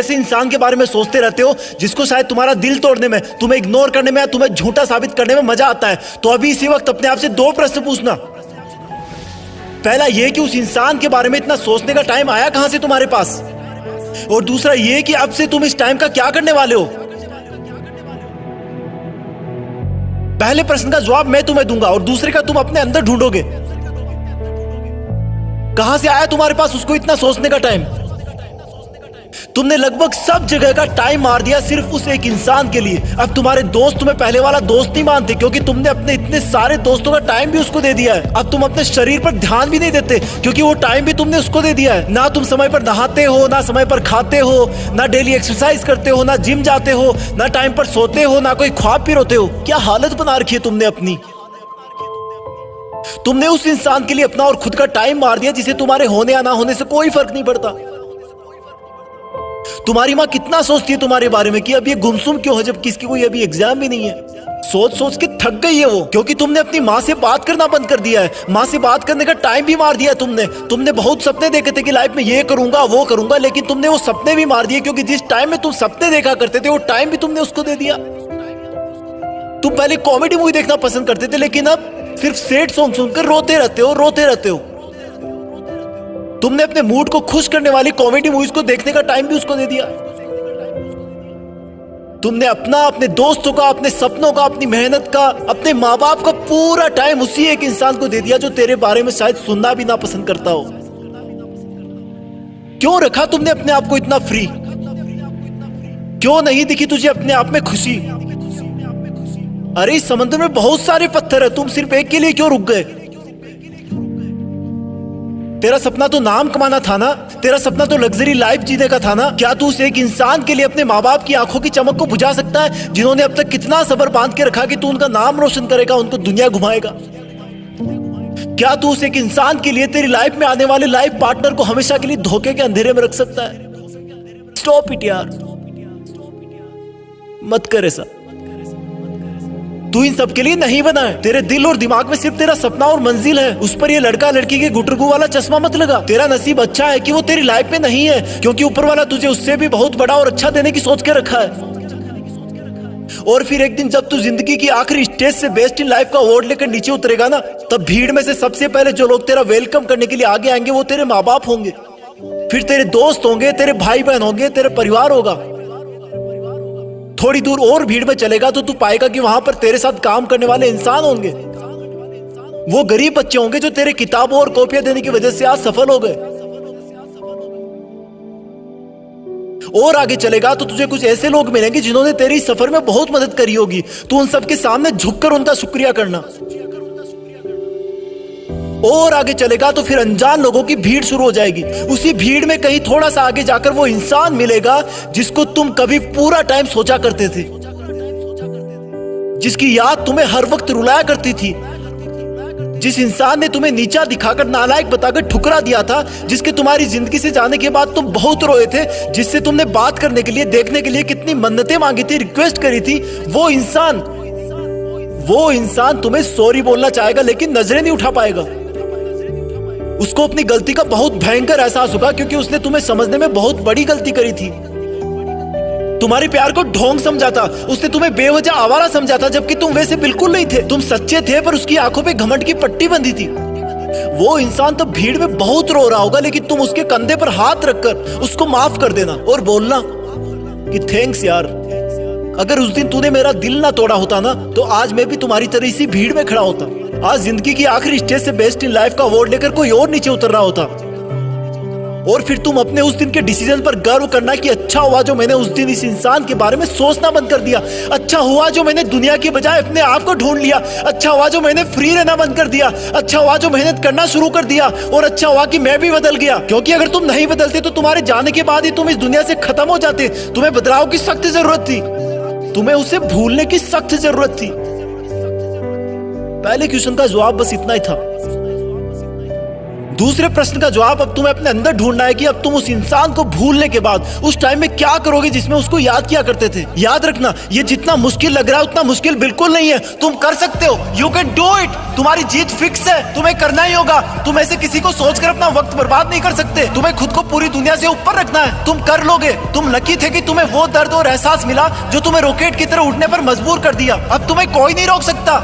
ऐसे इंसान के बारे में सोचते रहते हो जिसको शायद तुम्हारा दिल तोड़ने में, तुम्हें इग्नोर करने में, तुम्हें झूठा साबित करने में मजा आता है, तो अभी इसी वक्त अपने आप से 2 प्रश्न पूछना। पहला ये कि उस इंसान के बारे में इतना सोचने का टाइम आया कहां से तुम्हारे पास, और दूसरा ये कि अब से तुम इस टाइम का क्या करने वाले हो। पहले प्रश्न का जवाब मैं तुम्हें दूंगा और दूसरे का तुम अपने अंदर ढूंढोगे। कहां से आया तुम्हारे पास उसको इतना सोचने का टाइम। तुमने लगभग सब जगह का टाइम मार दिया सिर्फ उस एक इंसान के लिए। अब तुम्हारे दोस्त तुम्हें पहले वाला दोस्त नहीं मानते क्योंकि तुमने अपने इतने सारे दोस्तों का टाइम भी उसको दे दिया है। अब तुम अपने शरीर पर ध्यान भी नहीं देते क्योंकि वो टाइम भी तुमने उसको दे दिया है। ना तुम समय पर नहाते हो, ना समय पर खाते हो, ना डेली एक्सरसाइज करते हो, ना जिम जाते हो, ना टाइम पर सोते हो, ना कोई ख्वाब भी रोते हो। क्या हालत बना रखी है तुमने अपनी। तुमने उस इंसान के लिए अपना और खुद का टाइम मार दिया जिसे तुम्हारे होने या ना होने से कोई फर्क नहीं पड़ता। तुम्हारी माँ कितना सोचती है तुम्हारे बारे में कि अब ये गुमसुम क्यों है जबकि इसकी कोई अभी एग्जाम भी नहीं है। सोच सोच के थक गई है वो, क्योंकि तुमने अपनी माँ से बात करना बंद कर दिया है। माँ से बात करने का टाइम भी मार दिया तुमने बहुत सपने देखे थे कि लाइफ में ये करूंगा वो करूंगा, लेकिन तुमने वो सपने भी मार दिए क्योंकि जिस टाइम में तुम सपने देखा करते थे वो टाइम भी तुमने उसको दे दिया। तुम पहले कॉमेडी मूवी देखना पसंद करते थे लेकिन अब सिर्फ सैड सॉन्ग सुनकर रोते रहते हो। तुमने अपने मूड को खुश करने वाली कॉमेडी मूवीज को देखने का टाइम भी उसको दे दिया। तुमने अपना, अपने दोस्तों का, अपने सपनों का, अपनी मेहनत का, अपने माँ बाप का पूरा टाइम उसी एक इंसान को दे दिया जो तेरे बारे में शायद सुनना भी ना पसंद करता हो। क्यों रखा तुमने अपने आप को इतना फ्री। क्यों नहीं दिखी तुझे अपने आप में खुशी। अरे इस समंदर में बहुत सारे पत्थर है, तुम सिर्फ एक के लिए क्यों रुक गए। तेरा सपना तो नाम कमाना था ना, तेरा सपना तो लग्जरी लाइफ जीने का था ना। क्या तू उस एक इंसान के लिए अपने माँ बाप की आंखों की चमक को बुझा सकता है जिन्होंने अब तक कितना सब्र बांध के रखा कि तू उनका नाम रोशन करेगा, उनको दुनिया घुमाएगा। क्या तू उस एक इंसान के लिए तेरी लाइफ में आने वाले लाइफ पार्टनर को हमेशा के लिए धोखे के अंधेरे में रख सकता है। स्टॉप इट यार, मत कर ऐसा। तू इन सब के लिए नहीं बना है। तेरे दिल और दिमाग में सिर्फ तेरा सपना और मंजिल है। उस पर ये लड़का लड़की के गुटरगू वाला चश्मा मत लगा। तेरा नसीब अच्छा है कि वो तेरी लाइफ में नहीं है, क्योंकि ऊपर वाला तुझे उससे भी बहुत बड़ा और अच्छा देने की सोच के रखा है। और फिर एक दिन जब तू जिंदगी की आखिरी स्टेज से बेस्ट इन लाइफ का अवार्ड लेकर नीचे उतरेगा ना, तब भीड़ में से सबसे पहले जो लोग तेरा वेलकम करने के लिए आगे आएंगे वो तेरे माँ बाप होंगे, फिर तेरे दोस्त होंगे, तेरे भाई बहन होंगे, तेरे परिवार होगा। थोड़ी दूर और भीड़ में चलेगा तो तू पाएगा कि वहां पर तेरे साथ काम करने वाले इंसान होंगे। वो गरीब बच्चे होंगे जो तेरे किताबों और कॉपियां देने की वजह से आज सफल हो गए। और आगे चलेगा तो तुझे कुछ ऐसे लोग मिलेंगे जिन्होंने तेरी सफर में बहुत मदद करी होगी। तू उन सबके सामने झुककर उनका शुक्रिया करना। और आगे चलेगा तो फिर अनजान लोगों की भीड़ शुरू हो जाएगी। उसी भीड़ में कहीं थोड़ा सा आगे जाकर वो इंसान मिलेगा जिसको तुम कभी पूरा टाइम सोचा करते थे, जिसकी याद तुम्हें हर वक्त रुलाया करती थी, जिस इंसान ने तुम्हें नीचा दिखाकर, नालायक बताकर ठुकरा दिया था, जिसके तुम्हारी जिंदगी से जाने के बाद तुम बहुत रोए थे, जिससे तुमने बात करने के लिए, देखने के लिए कितनी मन्नतें मांगी थी, रिक्वेस्ट करी थी। वो इंसान तुम्हें सॉरी बोलना चाहेगा लेकिन नजरें नहीं उठा पाएगा। उसको अपनी गलती का बहुत भयंकर एहसास होगा क्योंकि उसने तुम्हें समझने में बहुत बड़ी गलती करी थी। तुम्हारे प्यार को ढोंग समझा था, उसने तुम्हें बेवजह आवारा समझा था, जबकि तुम वैसे बिल्कुल नहीं थे। तुम सच्चे थे पर उसकी आंखों पे घमंड की पट्टी बंधी थी। वो इंसान तो भीड़ में बहुत रो रहा होगा लेकिन तुम उसके कंधे पर हाथ रखकर उसको माफ कर देना और बोलना कि थैंक्स यार, अगर उस दिन तूने मेरा दिल ना तोड़ा होता ना तो आज मैं भी तुम्हारी तरह इसी भीड़ में खड़ा होता। आज जिंदगी की आखिरी स्टेज से बेस्ट इन लाइफ का अवार्ड लेकर कोई और नीचे उतर रहा होता। और फिर तुम अपने उस दिन के डिसीजन पर गर्व करना कि अच्छा हुआ जो मैंने उस दिन इस इंसान के बारे में सोचना बंद कर दिया। अच्छा हुआ जो मैंने दुनिया के बजाय अपने आप को ढूंढ लिया। अच्छा हुआ जो मैंने फ्री रहना बंद कर दिया। अच्छा हुआ जो मेहनत करना शुरू कर दिया। और अच्छा हुआ कि मैं भी बदल गया, क्योंकि अगर तुम नहीं बदलते तो तुम्हारे जाने के बाद ही तुम इस दुनिया से खत्म हो जाते। तुम्हें बदलाव की सख्त जरूरत थी, तुम्हें उसे भूलने की सख्त जरूरत थी। पहले क्वेश्चन का जवाब बस इतना ही था। दूसरे प्रश्न का जवाब अब तुम्हें अपने अंदर ढूंढना है कि अब तुम उस इंसान को भूलने के बाद उस टाइम में क्या करोगे जिसमें उसको याद किया करते थे। याद रखना, ये जितना मुश्किल लग रहा है उतना मुश्किल बिल्कुल नहीं है। तुम कर सकते हो, यू कैन डू इट। तुम्हारी जीत फिक्स है, तुम्हें करना ही होगा। तुम ऐसे किसी को सोचकर अपना वक्त बर्बाद नहीं कर सकते। तुम्हें खुद को पूरी दुनिया से ऊपर रखना है, तुम कर लोगे। तुम लकी थे कि तुम्हें वो दर्द और एहसास मिला जो तुम्हें रॉकेट की तरह उठने पर मजबूर कर दिया। अब तुम्हें कोई नहीं रोक सकता।